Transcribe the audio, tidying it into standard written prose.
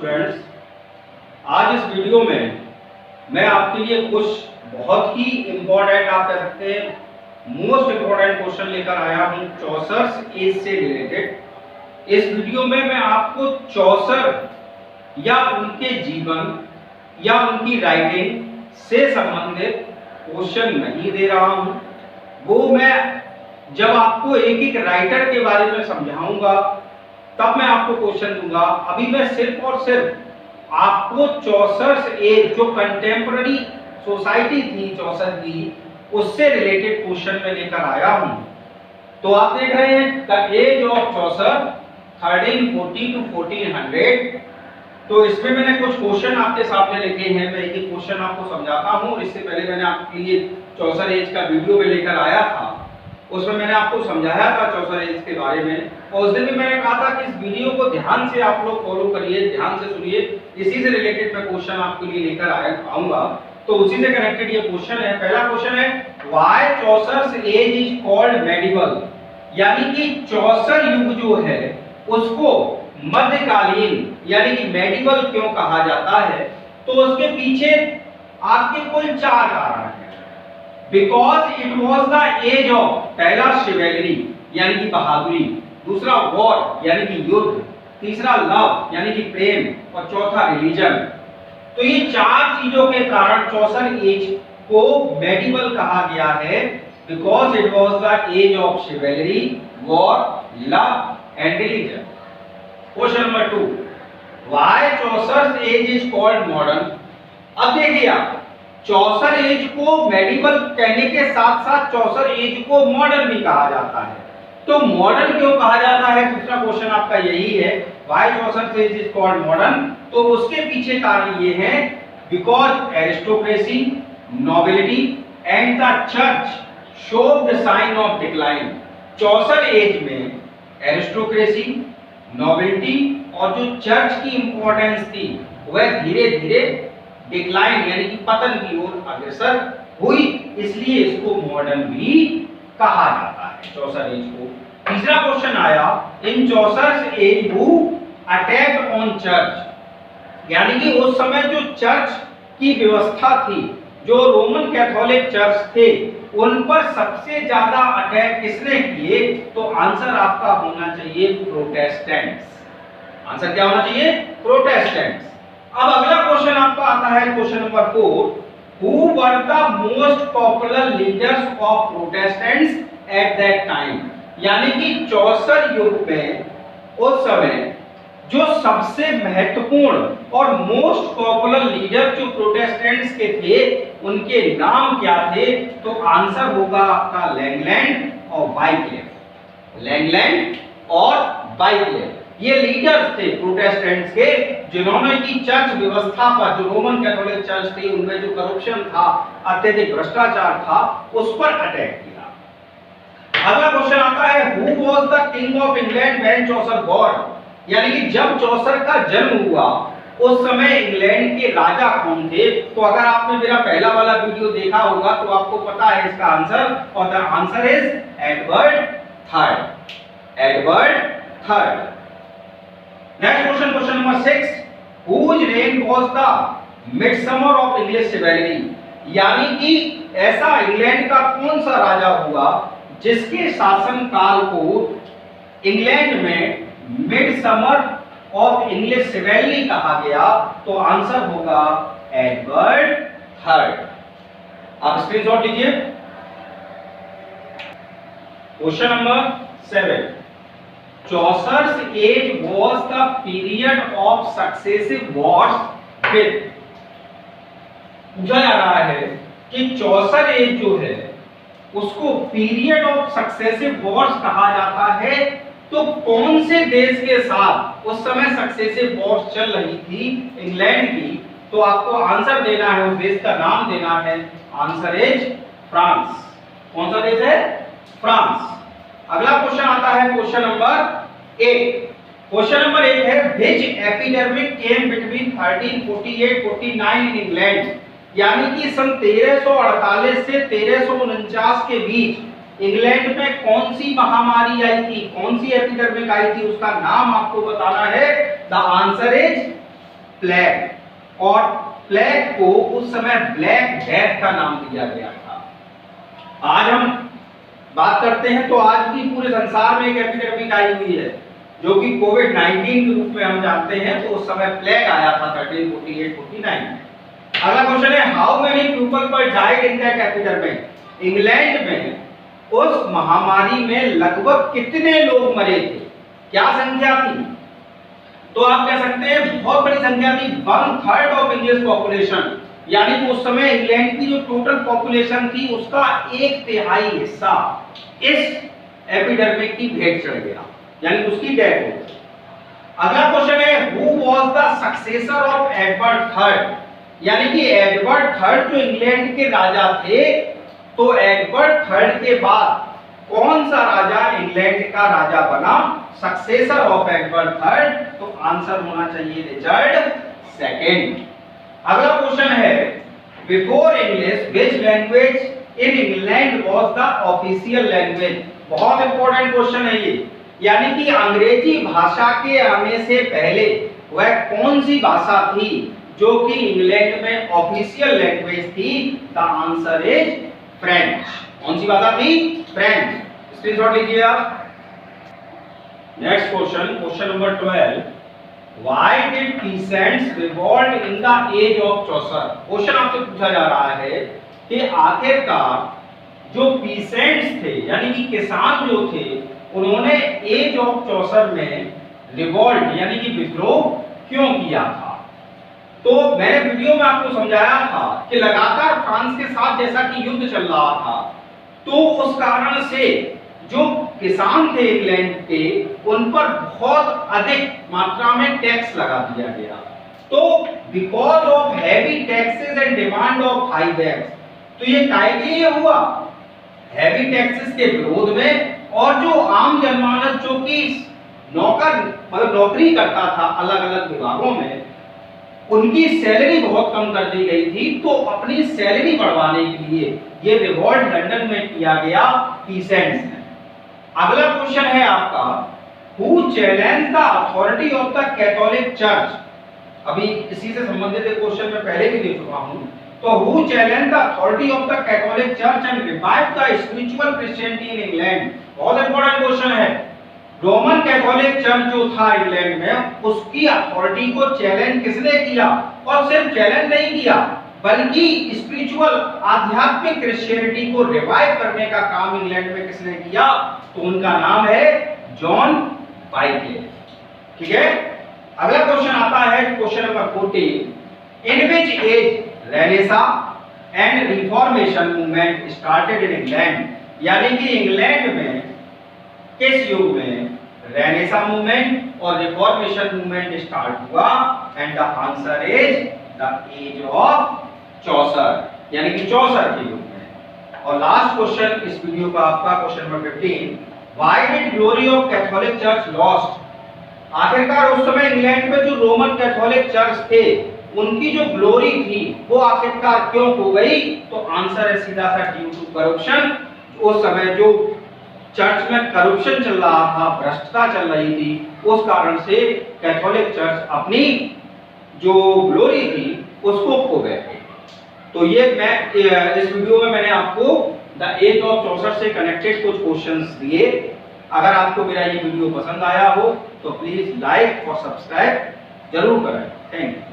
Students, आज इस video में मैं आपके लिए कुछ बहुत ही इम्पोर्टेंट, आप कह सकते हैं मोस्ट इम्पोर्टेंट क्वेश्चन लेकर आया हूं चौसर एज से रिलेटेड। इस वीडियो में मैं आपको चौसर या उनके जीवन या उनकी राइटिंग से संबंधित क्वेश्चन नहीं दे रहा हूं। वो मैं जब आपको एक एक राइटर के बारे में समझाऊंगा तब मैं आपको क्वेश्चन दूंगा। अभी मैं सिर्फ और सिर्फ आपको चौसर एज, जो कंटेम्पररी सोसाइटी थी चौसर की, उससे रिलेटेड क्वेश्चन में लेकर आया हूं। तो आप देख रहे हैं the age of Chaucer 1340 to 1400। तो इसमें मैंने कुछ क्वेश्चन आपके सामने लिखे हैं। मैं एक एक क्वेश्चन आपको समझाता हूं। इससे पहले मैंने आपके लिए चौसर एज का वीडियो में लेकर आया था, उसमें मैंने आपको समझाया था चौसर एज के बारे में। और उस दिन भी मैंने कहा था कि इस वीडियो को ध्यान से आप लोग फॉलो करिए, ध्यान से सुनिए। इसी से रिलेटेड मैं क्वेश्चन आपके लिए लेकर आऊंगा। तो उसी से कनेक्टेड ये क्वेश्चन है। पहला क्वेश्चन है why Chaucer age is called medieval, यानी कि चौसर युग जो है उसको मध्यकालीन यानी कि मेडिवल क्यों कहा जाता है। तो उसके पीछे आपके कुल 4 कारण हैं। Because it was the age of, पहला शिवेलरी यानी कि बहादुरी, दूसरा वॉर यानी कि युद्ध, तीसरा लव यानी कि प्रेम, और चौथा रिलीजन। तो ये 4 चीजों के कारण चौसर एज को मेडिवल कहा गया है। Because it was the age of chivalry, war, love and religion. Question number 2, why Chaucer age is called modern. अब देखिए आप, चौसर एज को मेडिवल कहने के साथ साथ चौसर एज को मॉडर्न भी कहा जाता है। तो मॉडर्न क्यों कहा जाता है, दूसरा क्वेश्चन आपका यही है, why Chaucer age is called modern. तो उसके पीछे कारण ये है because aristocracy, nobility and the church showed the sign of decline. Chaucer age में एरिस्टोक्रेसी, नोबिलिटी और जो चर्च की इंपॉर्टेंस थी वह धीरे धीरे डिक्लाइन यानी कि पतन की ओर अग्रसर हुई, इसलिए इसको मॉडर्न भी कहा जाता है चौसर एज को। तीसरा क्वेश्चन आया, in Chaucer age who attacked on church, यानी कि उस समय जो चर्च की व्यवस्था थी, जो रोमन कैथोलिक चर्च थे, उन पर सबसे ज्यादा अटैक किसने किए। तो आंसर आपका होना चाहिए प्रोटेस्टेंट्स। आंसर क्या होना चाहिए, प्रोटेस्टेंट्स। अब अगला क्वेश्चन आपका आता है question number 4, who were the most popular leaders of Protestants at that time, यानी कि चौसर युग में उस समय जो सबसे महत्वपूर्ण और मोस्ट पॉपुलर लीडर जो प्रोटेस्टेंट्स के थे उनके नाम क्या थे। तो आंसर होगा आपका लैंगलैंड और वाइक्लिफ। लैंगलैंड और वाइक्लिफ ये लीडर्स थे प्रोटेस्टेंट्स के, जिन्होंने की चर्च व्यवस्था पर, जो रोमन कैथोलिक चर्च थी उनमें जो करप्शन था, अत्यधिक भ्रष्टाचार था, उस पर अटैक किया। अगला क्वेश्चन आता है, who was the king of England when Chaucer born, यानी कि जब चौसर का जन्म हुआ उस समय इंग्लैंड के राजा कौन थे। तो अगर आपने मेरा पहला वाला वीडियो देखा होगा तो आपको पता है इसका आंसर, और the answer is Edward third. Edward third. Next question, question number 6, whose reign was the midsummer of English chivalry, यानी कि ऐसा इंग्लैंड का कौन सा राजा हुआ जिसके शासन काल को इंग्लैंड में मिडसमर ऑफ इंग्लिश चिवैलरी कहा गया। तो आंसर होगा एडवर्ड थर्ड। आप स्क्रीनशॉट लीजिए। Question number 7, Chaucer age was the period of successive wars with, पूछा जा रहा है कि चौसर एज जो है उसको पीरियड ऑफ सक्सेसिव वॉर्स कहा जाता है। तो कौन से देश के साथ उस समय सक्सेसिव वॉर्स चल रही थी इंग्लैंड की। तो आपको आंसर देना है, उस देश का नाम देना है। Answer is France. कौन सा देश है, फ्रांस। अगला क्वेश्चन आता है क्वेश्चन नंबर 8। क्वेश्चन नंबर 8 है, which epidemic came between 1348-49 in England, यानी कि सन 1348 से 1349 के बीच इंग्लैंड में कौन सी महामारी आई थी, कौन सी एपिडेमिक आई थी, उसका नाम आपको बताना है। द आंसर इज प्लेग, और प्लेग को उस समय ब्लैक डेथ का नाम दिया गया था। आज हम बात करते हैं तो आज भी पूरे संसार में एक एपिडेमिक आई हुई है जो कि कोविड-19 के रूप में हम जानते हैं। तो उस समय प्लेग आया था 1348-49 में। अगला क्वेश्चन है, how many people were died in that epidemic? England में उस महामारी में लगभग कितने लोग मरे थे? क्या संख्या थी? तो आप कह सकते हैं बहुत बड़ी संख्या थी, 1/3 ऑफ इंडियन पॉपुलेशन, यानी कि उस समय इंग्लैंड की जो टोटल पॉपुलेशन थी उसका 1/3 हिस्सा इस एपिडेमिक की भेंट चढ़ गया, यानी उसकी डेथ हो गई। अगला क्वेश्चन है, who was the successor of Edward third? यानी कि एडवर्ड थर्ड जो इंग्लैंड के राजा थे, तो एडवर्ड थर्ड के बाद कौन सा राजा इंग्लैंड का राजा बना सक्सेसर ऑफ एडवर्ड थर्ड? तो आंसर होना चाहिए रिचर्ड सेकंड। अगला क्वेश्चन है, before English which language in England was the official language? बहुत इंपॉर्टेंट क्वेश्चन है ये, यानी कि अंग्रेजी भाषा के आने से पहले वह कौन सी भाषा थी जो कि इंग्लैंड में ऑफिशियल लैंग्वेज थी? The answer is French. कौन सी भाषा थी? फ्रेंच। स्क्रीनशॉट लीजिए आप। Next question, question number 12, why did peasants revolt in the age of Chaucer? Question आपसे पूछा जा रहा है कि आखिरकार जो पीसेंट्स थे यानी कि किसान जो थे, उन्होंने एज ऑफ चौसर में रिवोल्ट यानी कि विद्रोह क्यों किया था? तो मैंने वीडियो में आपको समझाया था कि लगातार फ्रांस के साथ जैसा कि युद्ध चल रहा था, तो उस कारण से जो किसान थे इंग्लैंड के, उन पर बहुत अधिक मात्रा में टैक्स लगा दिया गया। तो because of heavy taxes and demand of high tax, तो ये काहे हुआ? हैवी टैक्सेस के विरोध में, और जो आम जनमानस जो कि नौकर मतलब नौकरी करता था अलग अलग विभागों में, उनकी सैलरी बहुत कम कर दी गई थी, तो अपनी सैलरी बढ़वाने के लिए ये रिवोल्ट लंदन में किया गया पीसेंट्स ने। अगला क्वेश्चन है आपका, who challenge the authority of the Catholic church? अभी इसी से संबंधित एक क्वेश्चन मैं पहले भी दे चुका हूं। तो who challenge the authority of the Catholic church and revive the spiritual Christianity in England? बहुत इंपॉर्टेंट क्वेश्चन है। रोमन कैथोलिक चर्च जो था इंग्लैंड में, उसकी अथॉरिटी को चैलेंज किसने किया? और सिर्फ चैलेंज नहीं किया, बल्कि स्पिरिचुअल आध्यात्मिक क्रिश्चियनिटी को रिवाइव करने का काम इंग्लैंड में किसने किया? तो उनका नाम है जॉन बाइकले। ठीक है। अगला क्वेश्चन आता है question number 14, in which age renaissance and reformation movement started in England? यानी कि इंग्लैंड में किस युग में रेनेसा मूवमेंट और रिफॉर्मेशन मूवमेंट स्टार्ट हुआ? And the answer is the age of Chaucer, यानी कि चौसर के युग में। और लास्ट क्वेश्चन इस वीडियो का आपका question number 15, why did glory of Catholic church lost? आखिरकार उस समय इंग्लैंड में जो रोमन कैथोलिक चर्च थे, उनकी जो ग्लोरी थी वो आखिरकार क्यों खो गई? तो आंसर है सीधा सा ड्यू टू करप्शन। उस समय जो चर्च में करप्शन चल रहा था, भ्रष्टता चल रही थी, उस कारण से कैथोलिक चर्च अपनी जो ग्लोरी थी उसको खो गए थे। तो ये मैं इस वीडियो में मैंने आपको द एज ऑफ चौसर से कनेक्टेड कुछ क्वेश्चंस दिए। अगर आपको मेरा ये वीडियो पसंद आया हो तो प्लीज लाइक और सब्सक्राइब जरूर करें। Thank you.